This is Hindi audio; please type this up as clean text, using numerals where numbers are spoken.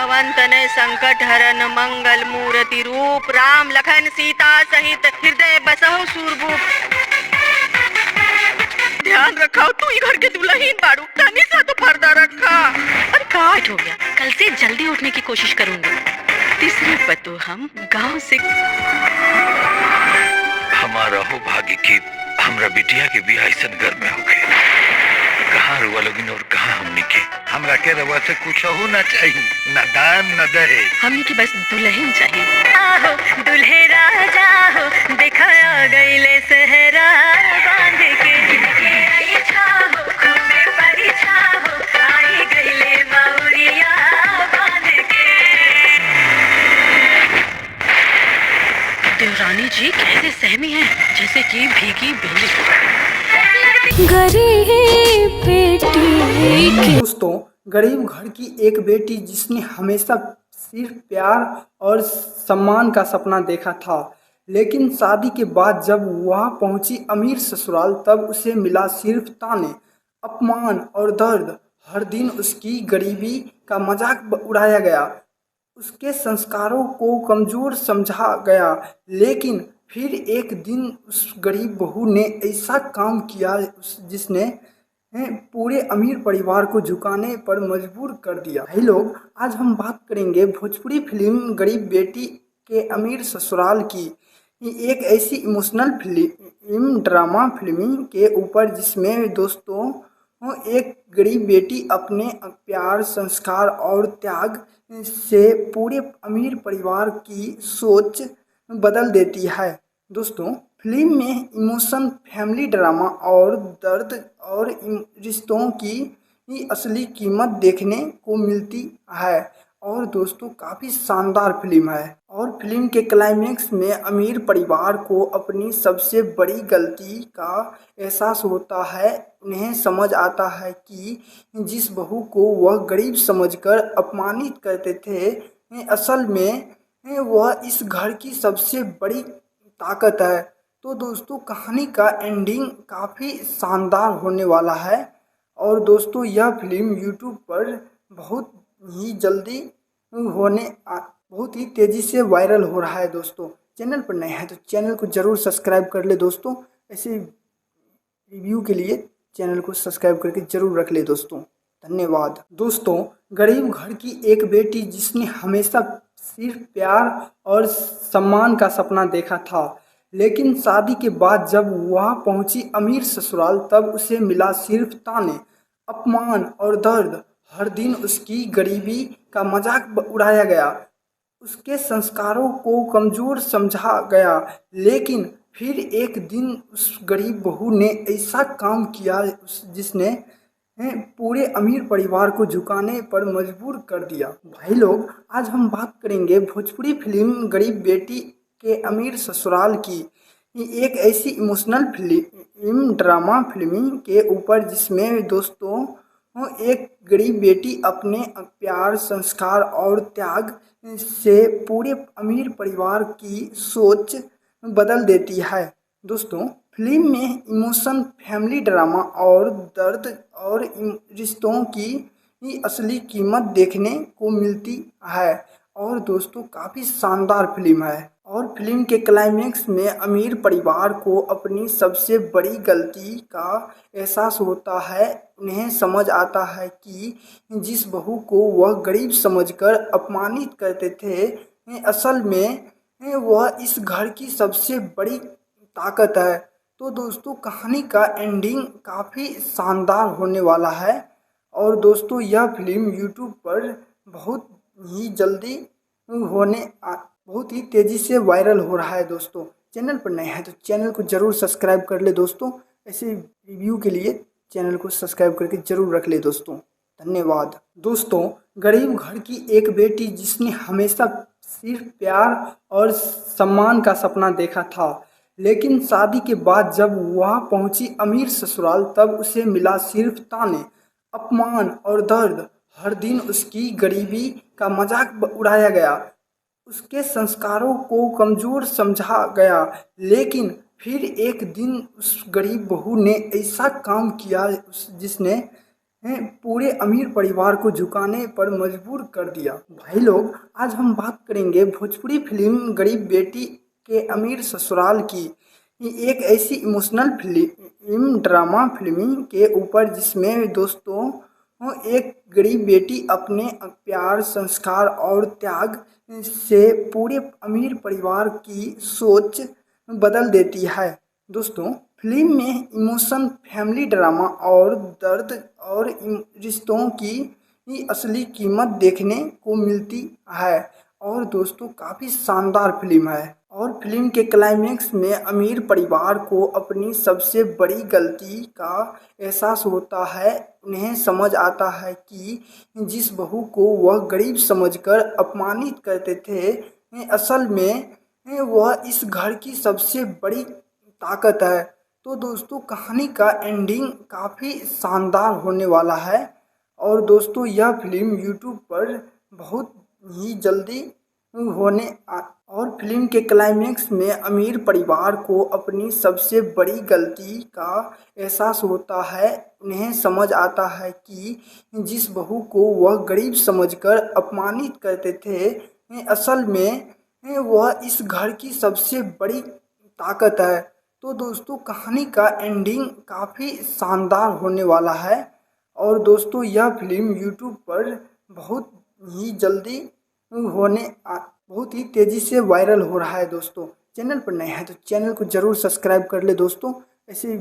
पवन तनय संकट हरन मंगल मूर्ति रूप राम लखन सीता सहित हृदय बसहु सूरभूप। ध्यान रखा तू ही घर के दुल्हन बाड़ू, तनी सा तो पर्दा रखा। अरे काट हो गया, कल से जल्दी उठने की कोशिश करूंगी। तीसरी पतो हम गांव से। हमारा हो भाग्य की हमरा बिटिया के बियाह ऐसन घर में होके। कहाँ रुआ लोगिन और कहाँ हमनी के। हमरा के रवा से कुछ हो ना चाहिए, न दान न दहेज। हमनी की बस दुल्हन चाहिए। आहो दुल्हे राजा हो, देखा गईले सहरा बांध के। देवरानी जी कैसे सहमी हैं, जैसे कि भीगी बिल्ली। दोस्तों, गरीब घर की एक बेटी जिसने हमेशा सिर्फ प्यार और सम्मान का सपना देखा था, लेकिन शादी के बाद जब वह पहुंची अमीर ससुराल तब उसे मिला सिर्फ ताने, अपमान और दर्द। हर दिन उसकी गरीबी का मजाक उड़ाया गया, उसके संस्कारों को कमज़ोर समझा गया। लेकिन फिर एक दिन उस गरीब बहू ने ऐसा काम किया जिसने पूरे अमीर परिवार को झुकाने पर मजबूर कर दिया। भाई लोग, आज हम बात करेंगे भोजपुरी फिल्म गरीब बेटी के अमीर ससुराल की। एक ऐसी इमोशनल फिल्म ड्रामा फिल्म के ऊपर जिसमें दोस्तों एक गरीब बेटी अपने प्यार, संस्कार और त्याग से पूरे अमीर परिवार की सोच बदल देती है। दोस्तों, फिल्म में इमोशन, फैमिली ड्रामा और दर्द और रिश्तों की असली कीमत देखने को मिलती है। और दोस्तों, काफ़ी शानदार फिल्म है। और फिल्म के क्लाइमेक्स में अमीर परिवार को अपनी सबसे बड़ी गलती का एहसास होता है। उन्हें समझ आता है कि जिस बहू को वह गरीब समझकर अपमानित करते थे, असल में वह इस घर की सबसे बड़ी ताकत है। तो दोस्तों, कहानी का एंडिंग काफ़ी शानदार होने वाला है। और दोस्तों, यह फिल्म यूट्यूब पर बहुत ही जल्दी बहुत ही तेज़ी से वायरल हो रहा है। दोस्तों, चैनल पर नए हैं तो चैनल को ज़रूर सब्सक्राइब कर ले। दोस्तों, ऐसे रिव्यू के लिए चैनल को सब्सक्राइब करके ज़रूर रख ले। दोस्तों, धन्यवाद। दोस्तों, गरीब घर की एक बेटी जिसने हमेशा सिर्फ प्यार और सम्मान का सपना देखा था, लेकिन शादी के बाद जब वह पहुंची अमीर ससुराल तब उसे मिला सिर्फ ताने, अपमान और दर्द। हर दिन उसकी गरीबी का मजाक उड़ाया गया, उसके संस्कारों को कमज़ोर समझा गया। लेकिन फिर एक दिन उस गरीब बहू ने ऐसा काम किया जिसने पूरे अमीर परिवार को झुकाने पर मजबूर कर दिया। भाई लोग, आज हम बात करेंगे भोजपुरी फिल्म गरीब बेटी के अमीर ससुराल की। एक ऐसी इमोशनल फिल्म ड्रामा फिल्म के ऊपर जिसमें दोस्तों एक गरीब बेटी अपने प्यार, संस्कार और त्याग से पूरे अमीर परिवार की सोच बदल देती है। दोस्तों, फिल्म में इमोशन, फैमिली ड्रामा और दर्द और रिश्तों की असली कीमत देखने को मिलती है। और दोस्तों, काफ़ी शानदार फिल्म है। और फिल्म के क्लाइमेक्स में अमीर परिवार को अपनी सबसे बड़ी गलती का एहसास होता है। उन्हें समझ आता है कि जिस बहू को वह गरीब समझकर अपमानित करते थे, असल में वह इस घर की सबसे बड़ी ताकत है। तो दोस्तों, कहानी का एंडिंग काफ़ी शानदार होने वाला है। और दोस्तों, यह फिल्म यूट्यूब पर बहुत ही जल्दी बहुत ही तेज़ी से वायरल हो रहा है। दोस्तों, चैनल पर नए हैं तो चैनल को ज़रूर सब्सक्राइब कर ले। दोस्तों, ऐसे रिव्यू के लिए चैनल को सब्सक्राइब करके ज़रूर रख ले। दोस्तों, धन्यवाद। दोस्तों, गरीब घर की एक बेटी जिसने हमेशा सिर्फ प्यार और सम्मान का सपना देखा था, लेकिन शादी के बाद जब वह पहुंची अमीर ससुराल तब उसे मिला सिर्फ ताने, अपमान और दर्द। हर दिन उसकी गरीबी का मजाक उड़ाया गया, उसके संस्कारों को कमज़ोर समझा गया। लेकिन फिर एक दिन उस गरीब बहू ने ऐसा काम किया जिसने पूरे अमीर परिवार को झुकाने पर मजबूर कर दिया। भाई लोग, आज हम बात करेंगे भोजपुरी फिल्म गरीब बेटी के अमीर ससुराल की। ये एक ऐसी इमोशनल फिल्म ड्रामा फिल्म के ऊपर जिसमें दोस्तों एक गरीब बेटी अपने प्यार, संस्कार और त्याग से पूरे अमीर परिवार की सोच बदल देती है। दोस्तों, फिल्म में इमोशन, फैमिली ड्रामा और दर्द और रिश्तों की असली कीमत देखने को मिलती है। और दोस्तों, काफ़ी शानदार फिल्म है। और फिल्म के क्लाइमेक्स में अमीर परिवार को अपनी सबसे बड़ी गलती का एहसास होता है। उन्हें समझ आता है कि जिस बहू को वह गरीब समझकर अपमानित करते थे, असल में वह इस घर की सबसे बड़ी ताकत है। तो दोस्तों, कहानी का एंडिंग काफ़ी शानदार होने वाला है। और दोस्तों, यह फिल्म यूट्यूब पर बहुत ही जल्दी और फिल्म के क्लाइमेक्स में अमीर परिवार को अपनी सबसे बड़ी गलती का एहसास होता है। उन्हें समझ आता है कि जिस बहू को वह गरीब समझकर अपमानित करते थे, असल में वह इस घर की सबसे बड़ी ताकत है। तो दोस्तों, कहानी का एंडिंग काफ़ी शानदार होने वाला है। और दोस्तों, यह फिल्म यूट्यूब पर बहुत ही जल्दी बहुत ही तेज़ी से वायरल हो रहा है। दोस्तों, चैनल पर नए हैं तो चैनल को ज़रूर सब्सक्राइब कर ले दोस्तों। ऐसे